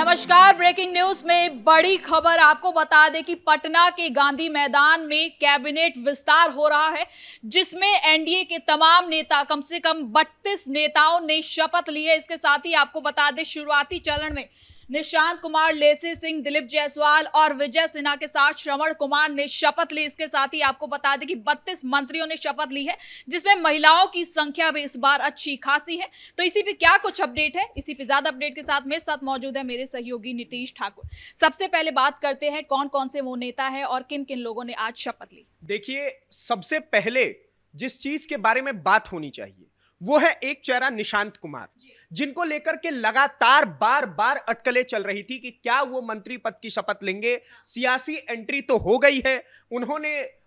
नमस्कार। Breaking news में बड़ी खबर आपको बता दें कि पटना के गांधी मैदान में कैबिनेट विस्तार हो रहा है, जिसमें एनडीए के तमाम नेता, कम से कम 32 नेताओं ने शपथ ली है। इसके साथ ही आपको बता दें, शुरुआती चरण में निशांत कुमार, लेसी सिंह, दिलीप जायसवाल और विजय सिन्हा के साथ श्रवण कुमार ने शपथ ली। इसके साथ ही आपको बता दें कि 32 मंत्रियों ने शपथ ली है, जिसमें महिलाओं की संख्या भी इस बार अच्छी खासी है। तो इसी पे क्या कुछ अपडेट है, इसी पे ज्यादा अपडेट के साथ मेरे साथ मौजूद है मेरे सहयोगी नीतीश ठाकुर। सबसे पहले बात करते हैं कौन कौन से वो नेता है और किन किन लोगों ने आज शपथ ली। देखिए, सबसे पहले जिस चीज के बारे में बात होनी चाहिए वो है एक चेहरा निशांत कुमार, जिनको लेकर के लगातार बार बार अटकलें चल रही थी कि क्या वो मंत्री पद की शपथ लेंगे। सियासी एंट्री तो हो गई है,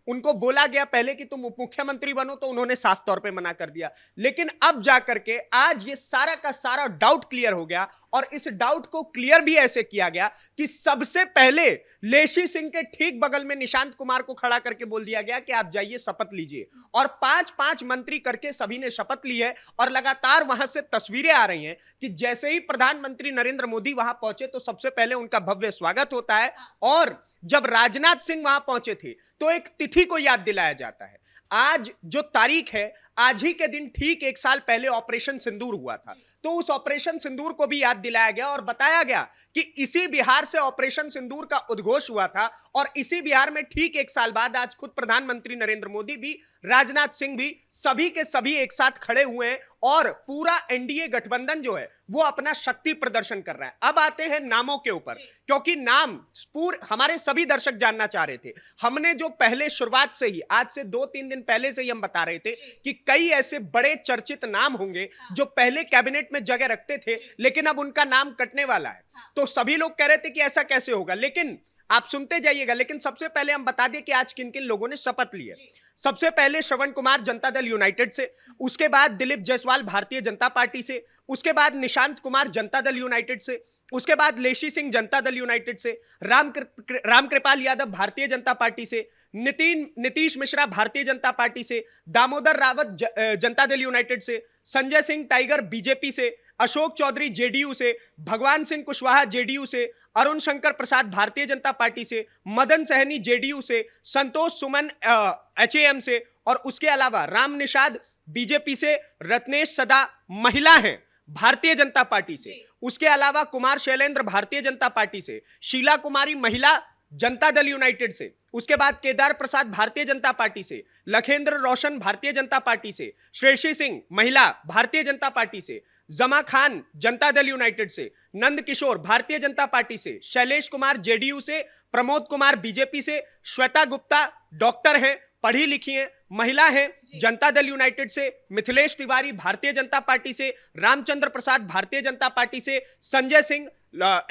उनको बोला गया पहले कि तुम उप मुख्यमंत्री बनो, तो उन्होंने साफ तौर पे मना कर दिया। लेकिन अब जाकर के आज ये सारा का सारा डाउट क्लियर हो गया, और इस डाउट को क्लियर भी ऐसे किया गया कि सबसे पहले लेशी सिंह के ठीक बगल में निशांत कुमार को खड़ा करके बोल दिया गया कि आप जाइए शपथ लीजिए। और 5-5 मंत्री करके सभी ने शपथ ली है, और लगातार वहां से तस्वीरें आ रही हैं कि जैसे ही प्रधानमंत्री नरेंद्र मोदी वहां पहुंचे तो सबसे पहले उनका भव्य स्वागत होता है, और जब राजनाथ सिंह वहां पहुंचे थे तो एक तिथि को याद दिलाया जाता है। आज जो तारीख है, आज ही के दिन ठीक 1 साल पहले ऑपरेशन सिंदूर हुआ था, तो उस ऑपरेशन सिंदूर को भी याद दिलाया गया और बताया गया कि इसी बिहार से ऑपरेशन सिंदूर का उद्घोष हुआ था, और इसी बिहार में ठीक 1 साल बाद आज खुद प्रधानमंत्री नरेंद्र मोदी भी, राजनाथ सिंह भी, सभी के सभी एक साथ खड़े हुए हैं, और पूरा एनडीए गठबंधन जो है वो अपना शक्ति प्रदर्शन कर रहा है। अब आते हैं नामों के ऊपर, क्योंकि नाम हमारे सभी दर्शक जानना चाह रहे थे। हमने जो पहले शुरुआत से ही, आज से 2-3 दिन पहले से ही हम बता रहे थे कि कई ऐसे बड़े चर्चित नाम होंगे जो पहले कैबिनेट में जगह रखते थे, लेकिन अब उनका नाम कटने वाला है। तो सभी लोग कह रहे थे कि ऐसा कैसे होगा, लेकिन आप सुनते जाइएगा। लेकिन सबसे पहले हम बता दें कि आज किन किन लोगों ने शपथ ली है। सबसे पहले श्रवण कुमार जनता दल यूनाइटेड से, उसके बाद दिलीप जायसवाल भारतीय जनता पार्टी से, उसके बाद निशांत कुमार जनता दल यूनाइटेड से, उसके बाद लेशी सिंह जनता दल यूनाइटेड से, रामकृपाल यादव भारतीय जनता पार्टी से, नीतीश मिश्रा भारतीय जनता पार्टी से, दामोदर रावत जनता दल यूनाइटेड से, संजय सिंह टाइगर बीजेपी से, अशोक चौधरी जेडीयू से, भगवान सिंह कुशवाहा जेडीयू से, अरुण शंकर प्रसाद भारतीय जनता पार्टी से, मदन सहनी जेडीयू से, संतोष सुमन एचएएम से, और उसके अलावा राम निषाद बीजेपी से, रत्नेश सदा महिला हैं भारतीय जनता पार्टी से, उसके अलावा कुमार शैलेंद्र भारतीय जनता पार्टी से, शीला कुमारी महिला जनता दल यूनाइटेड से, उसके बाद केदार प्रसाद भारतीय जनता पार्टी से, लखेंद्र रोशन भारतीय जनता पार्टी से, श्रेयसी सिंह महिला भारतीय जनता पार्टी से, जमा खान जनता दल यूनाइटेड से, नंद किशोर भारतीय जनता पार्टी से, शैलेश कुमार जेडीयू से, प्रमोद कुमार बीजेपी से, श्वेता गुप्ता डॉक्टर हैं, पढ़ी लिखी हैं, महिला हैं जनता दल यूनाइटेड से, मिथिलेश तिवारी भारतीय जनता पार्टी से, रामचंद्र प्रसाद भारतीय जनता पार्टी से, संजय सिंह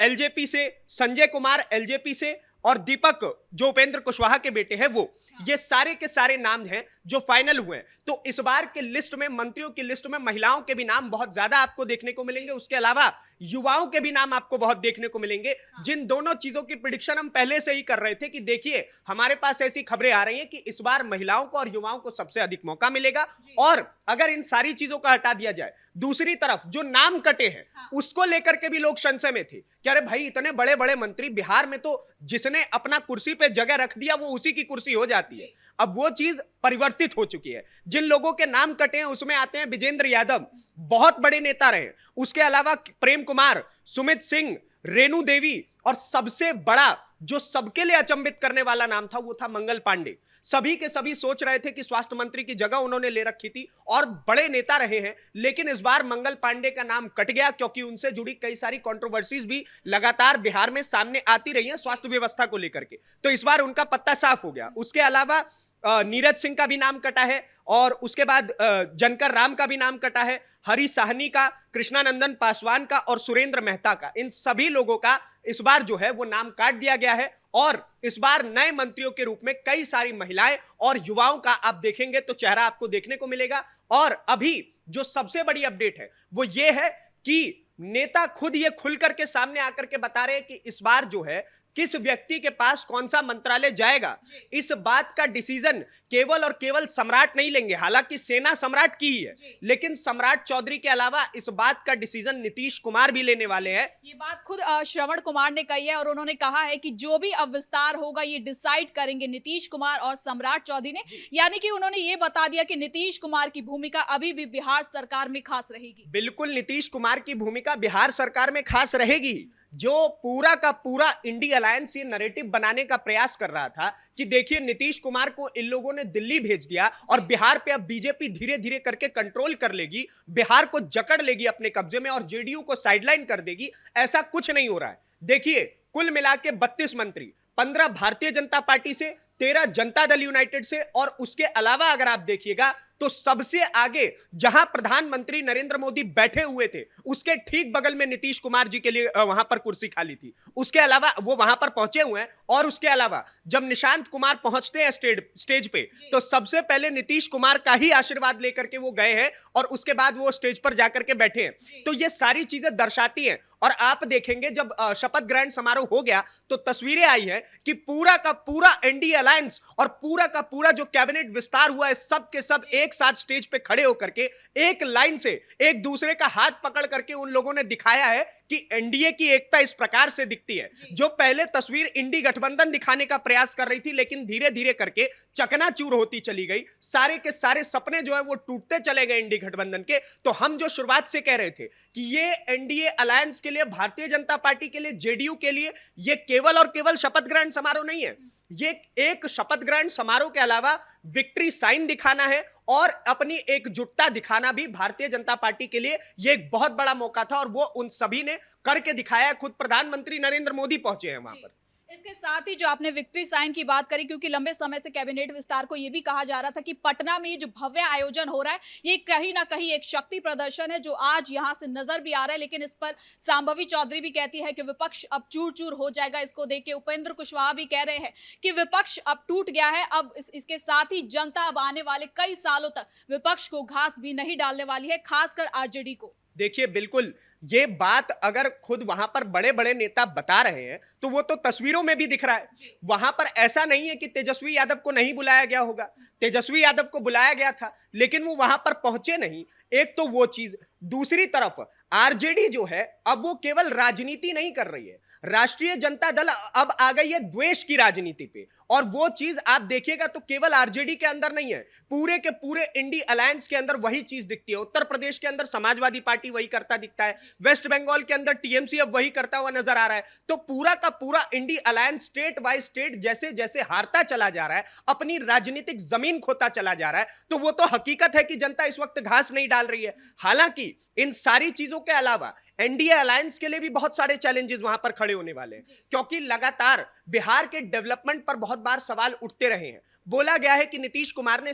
एलजेपी से, संजय कुमार एलजेपी से, और दीपक जो उपेंद्र कुशवाहा के बेटे हैं वो, ये सारे के सारे नाम हैं जो फाइनल हुए हैं। तो इस बार के लिस्ट में, मंत्रियों की लिस्ट में महिलाओं के भी नाम बहुत ज्यादा आपको देखने को मिलेंगे, उसके अलावा युवाओं के भी नाम आपको बहुत देखने को मिलेंगे, जिन दोनों चीजों की प्रेडिक्शन हम पहले से ही कर रहे थे कि देखिए हमारे पास ऐसी खबरें आ रही हैं कि इस बार महिलाओं को और युवाओं को सबसे अधिक मौका मिलेगा। और अगर इन सारी चीजों को हटा दिया जाए, दूसरी तरफ जो नाम कटे हैं उसको लेकर के भी लोग संशय में थे कि अरे भाई, इतने बड़े बड़े मंत्री बिहार में, तो जिसने अपना कुर्सी पे जगह रख दिया वो उसी की कुर्सी हो जाती है। अब वो चीज परिवर्तित हो चुकी है। जिन लोगों के नाम कटे हैं उसमें आते हैं विजेंद्र यादव, बहुत बड़े नेता रहे, उसके अलावा प्रेम कुमार, सुमित सिंह, रेणु देवी, और सबसे बड़ा जो सबके लिए अचंभित करने वाला नाम था वो था मंगल पांडे। सभी के सभी सोच रहे थे कि स्वास्थ्य मंत्री की जगह उन्होंने ले रखी थी और बड़े नेता रहे हैं, लेकिन इस बार मंगल पांडे का नाम कट गया, क्योंकि उनसे जुड़ी कई सारी कंट्रोवर्सीज भी लगातार बिहार में सामने आती रही हैं स्वास्थ्य व्यवस्था को लेकर के। तो इस बार उनका पत्ता साफ हो गया। उसके अलावा नीरज सिंह का भी नाम कटा है, और उसके बाद जनकर राम का भी नाम कटा है, हरी साहनी का, कृष्णानंदन पासवान का, और सुरेंद्र मेहता का। इन सभी लोगों का इस बार जो है वो नाम काट दिया गया है, और इस बार नए मंत्रियों के रूप में कई सारी महिलाएं और युवाओं का आप देखेंगे तो चेहरा आपको देखने को मिलेगा। और अभी जो सबसे बड़ी अपडेट है वो ये है कि नेता खुद ये खुल करके सामने आकर के बता रहे हैं कि इस बार जो है किस व्यक्ति के पास कौन सा मंत्रालय जाएगा, इस बात का डिसीजन केवल और केवल सम्राट नहीं लेंगे। हालांकि सेना सम्राट की ही है, लेकिन सम्राट चौधरी के अलावा इस बात का डिसीजन नीतीश कुमार भी लेने वाले हैं। ये बात खुद श्रवण कुमार ने कही है और उन्होंने कहा है कि जो भी अब विस्तार होगा ये डिसाइड करेंगे नीतीश कुमार और सम्राट चौधरी ने। यानी कि उन्होंने ये बता दिया कि नीतीश कुमार की भूमिका अभी भी बिहार सरकार में खास रहेगी। बिल्कुल, नीतीश कुमार की भूमिका बिहार सरकार में खास रहेगी। जो पूरा का पूरा इंडी अलायंस ये नैरेटिव बनाने का प्रयास कर रहा था कि देखिए नीतीश कुमार को इन लोगों ने दिल्ली भेज दिया और बिहार पे अब बीजेपी धीरे धीरे करके कंट्रोल कर लेगी, बिहार को जकड़ लेगी अपने कब्जे में और जेडीयू को साइडलाइन कर देगी, ऐसा कुछ नहीं हो रहा है। देखिए कुल मिला के 32 मंत्री, 15 भारतीय जनता पार्टी से, 13 जनता दल यूनाइटेड से, और उसके अलावा अगर आप देखिएगा तो सबसे आगे जहां प्रधानमंत्री नरेंद्र मोदी बैठे हुए थे उसके ठीक बगल में नीतीश कुमार जी के लिए वहां पर कुर्सी खाली थी। उसके अलावा वो वहां पर पहुंचे हुए हैं, और उसके अलावा जब निशांत कुमार पहुंचते हैं स्टेज पे तो सबसे पहले नीतीश कुमार का ही आशीर्वाद लेकर के वो गए हैं और उसके बाद वो स्टेज पर जाकर के बैठे हैं। तो ये सारी चीजें दर्शाती हैं। और आप देखेंगे जब शपथ ग्रहण समारोह हो गया तो तस्वीरें आई हैं कि पूरा का पूरा एनडीए अलायंस और पूरा का पूरा जो कैबिनेट विस्तार हुआ है, सब के सब एक साथ स्टेज पे खड़े होकर के एक लाइन से एक दूसरे का हाथ पकड़ करके उन लोगों ने दिखाया है कि एनडीए की एकता इस प्रकार से दिखती है। जो पहले तस्वीर इंडी गठबंधन दिखाने का प्रयास कर रही थी, लेकिन धीरे धीरे करके चकनाचूर होती चली गई, सारे के सारे सपने जो है वो टूटते चले गए इंडी गठबंधन के। तो हम जो शुरुआत से कह रहे थे कि ये एनडीए अलायंस के लिए, भारतीय जनता पार्टी के लिए, जेडीयू के लिए ये केवल और केवल शपथ ग्रहण समारोह नहीं है, ये एक शपथ ग्रहण समारोह के अलावा विक्ट्री साइन दिखाना है और अपनी एकजुटता दिखाना भी भारतीय जनता पार्टी के लिए ये एक बहुत बड़ा मौका था, और वो उन सभी ने करके दिखाया। खुद प्रधानमंत्री नरेंद्र मोदी पहुंचे हैं वहां पर। इसके साथ ही जो आपने विक्ट्री साइन की बात करी, क्योंकि लंबे समय से कैबिनेट विस्तार को यह भी कहा जा रहा था कि पटना में जो भव्य आयोजन हो रहा है ये कहीं ना कहीं एक शक्ति प्रदर्शन है जो आज यहां से नजर भी आ रहा है। लेकिन इस पर सांभवी चौधरी भी कहती है कि विपक्ष अब चूर चूर हो जाएगा। इसको देख के उपेंद्र कुशवाहा भी कह रहे हैं कि विपक्ष अब टूट गया है। अब इसके साथ ही जनता अब आने वाले कई सालों तक विपक्ष को घास भी नहीं डालने वाली है, खासकर आरजेडी को। देखिए बिल्कुल, ये बात अगर खुद वहां पर बड़े बड़े नेता बता रहे हैं तो वो तो तस्वीरों में भी दिख रहा है। वहां पर ऐसा नहीं है कि तेजस्वी यादव को नहीं बुलाया गया होगा, तेजस्वी यादव को बुलाया गया था लेकिन वो वहां पर पहुंचे नहीं। एक तो वो चीज, दूसरी तरफ आरजेडी जो है अब वो केवल राजनीति नहीं कर रही है, राष्ट्रीय जनता दल अब आ गई है द्वेष की राजनीति पे। और वो चीज आप देखिएगा तो केवल आरजेडी के अंदर नहीं है, पूरे के पूरे इंडी अलायंस के अंदर वही चीज दिखती है। उत्तर प्रदेश के अंदर समाजवादी पार्टी वही करता दिखता है, वेस्ट बंगाल के अंदर टीएमसी अब वही करता हुआ नजर आ रहा है। तो पूरा का पूरा INDI alliance state by state जैसे जैसे हारता चला जा रहा है, अपनी राजनीतिक जमीन खोता चला जा रहा है, तो वो तो हकीकत है कि जनता इस वक्त घास नहीं डाल रही है। हालांकि इन सारी चीजों के अलावा एनडीए अलायंस के लिए भी बहुत सारे चैलेंजेस वहां पर खड़े होने वाले हैं, क्योंकि लगातार बिहार के डेवलपमेंट पर बहुत बार सवाल उठते रहे हैं। बोला गया है कि नीतीश कुमार ने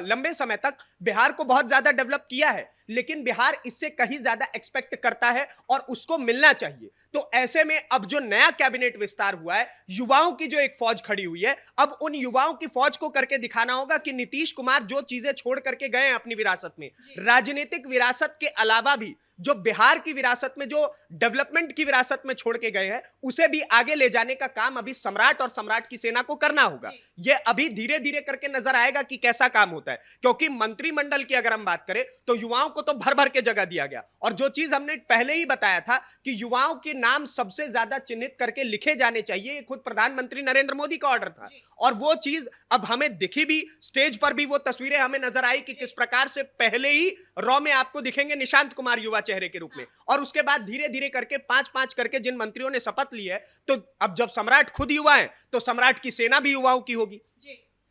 लंबे समय तक बिहार को बहुत ज्यादा डेवलप किया है, लेकिन बिहार इससे कहीं ज्यादा एक्सपेक्ट करता है और उसको मिलना चाहिए। तो ऐसे में अब जो नया कैबिनेट विस्तार हुआ है, युवाओं की जो एक फौज खड़ी हुई है, अब उन युवाओं की फौज को करके दिखाना होगा कि नीतीश कुमार जो चीजें छोड़ करके गए हैं अपनी विरासत में, राजनीतिक विरासत के अलावा भी जो बिहार की विरासत में, जो डेवलपमेंट की विरासत में छोड़ के गए हैं, उसे भी आगे ले जाने का काम अभी सम्राट और सम्राट की सेना को करना होगा। यह अभी धीरे धीरे करके नजर आएगा कि कैसा काम होता है, क्योंकि मंत्रिमंडल की अगर हम बात करें तो युवाओं को तो भर भर के जगह दिया गया। और जो चीज हमने पहले ही बताया था कि युवाओं के नाम सबसे ज्यादा चिन्हित करके लिखे जाने चाहिए, ये खुद प्रधानमंत्री नरेंद्र मोदी का ऑर्डर था। और वो चीज अब हमें दिखी भी, स्टेज पर भी वो तस्वीरें हमें नजर आई कि किस प्रकार से पहले ही रॉ में आपको दिखेंगे निशांत कुमार युवा चेहरे के रूप में, और उसके बाद धीरे धीरे करके 5-5 करके जिन मंत्रियों ने शपथ ली है। तो अब जब सम्राट खुद युवा है तो सम्राट की सेना भी युवाओं की होगी।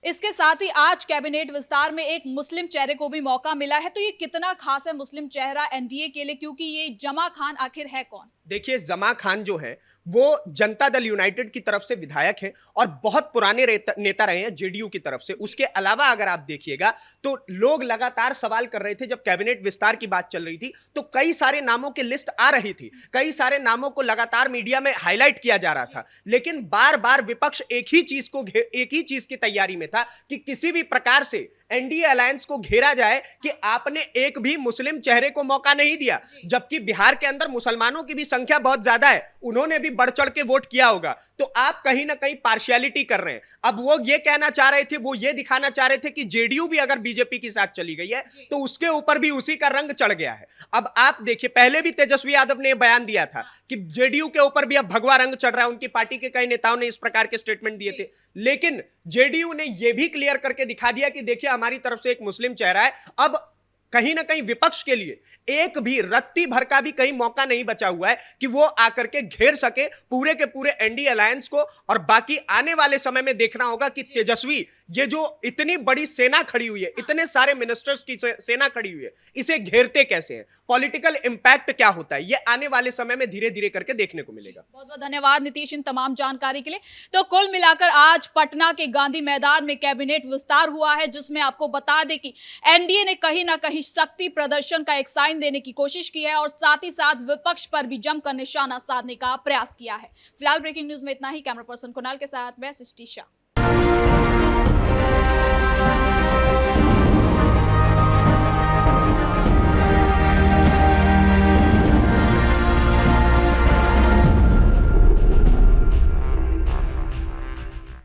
इसके साथ ही आज कैबिनेट विस्तार में एक मुस्लिम चेहरे को भी मौका मिला है। तो ये कितना खास है मुस्लिम चेहरा एनडीए के लिए, क्योंकि ये जमा खान आखिर है कौन? देखिए, जमा खान जो है वो जनता दल यूनाइटेड की तरफ से विधायक है और बहुत पुराने नेता रहे हैं जेडीयू की तरफ से। उसके अलावा अगर आप देखिएगा तो लोग लगातार सवाल कर रहे थे, जब कैबिनेट विस्तार की बात चल रही थी तो कई सारे नामों की लिस्ट आ रही थी, कई सारे नामों को लगातार मीडिया में हाईलाइट किया जा रहा था, लेकिन बार बार विपक्ष एक ही चीज की तैयारी में था कि किसी भी प्रकार से एनडीए अलायंस को घेरा जाए कि आपने एक भी मुस्लिम चेहरे को मौका नहीं दिया, जबकि बिहार के अंदर मुसलमानों की भी संख्या बहुत ज्यादा है, उन्होंने भी बढ़ चढ़ के वोट किया होगा। तो आप कहीं ना कहीं पार्शियलिटी कर रहे हैं। अब वो ये कहना चाह रहे थे, वो ये दिखाना चाह रहे थे कि जेडीयू भी अगर बीजेपी के साथ चली गई है तो उसके ऊपर भी उसी का रंग चढ़ गया है। अब आप देखिए, पहले भी तेजस्वी यादव ने बयान दिया था कि जेडीयू के ऊपर भी अब भगवा रंग चढ़ रहा है, उनकी पार्टी के कई नेताओं ने इस प्रकार के स्टेटमेंट दिए थे। लेकिन जेडीयू ने यह भी क्लियर करके दिखा दिया कि देखिए हमारी तरफ से एक मुस्लिम चेहरा है। अब कहीं ना कहीं विपक्ष के लिए एक भी रत्ती भर का भी कहीं मौका नहीं बचा हुआ है कि वो आकर के घेर सके पूरे के पूरे एनडीए अलायंस को। और बाकी आने वाले समय में देखना होगा कि तेजस्वी, ये जो इतनी बड़ी सेना खड़ी हुई है, इतने सारे मिनिस्टर्स की सेना खड़ी हुई है, इसे घेरते कैसे हैं, पॉलिटिकल इंपैक्ट क्या होता है, ये आने वाले समय में धीरे धीरे करके देखने को मिलेगा। बहुत बहुत धन्यवाद नीतीश इन तमाम जानकारी के लिए। तो कुल मिलाकर आज पटना के गांधी मैदान में कैबिनेट विस्तार हुआ है, जिसमें आपको बता दें कि एनडीए ने कहीं ना कहीं शक्ति प्रदर्शन का एक साइन देने की कोशिश की है और साथ ही साथ विपक्ष पर भी जमकर निशाना साधने का प्रयास किया है। फिलहाल ब्रेकिंग न्यूज में इतना ही। कैमरा पर्सन कुणाल के साथ मैं सृष्टि शाह।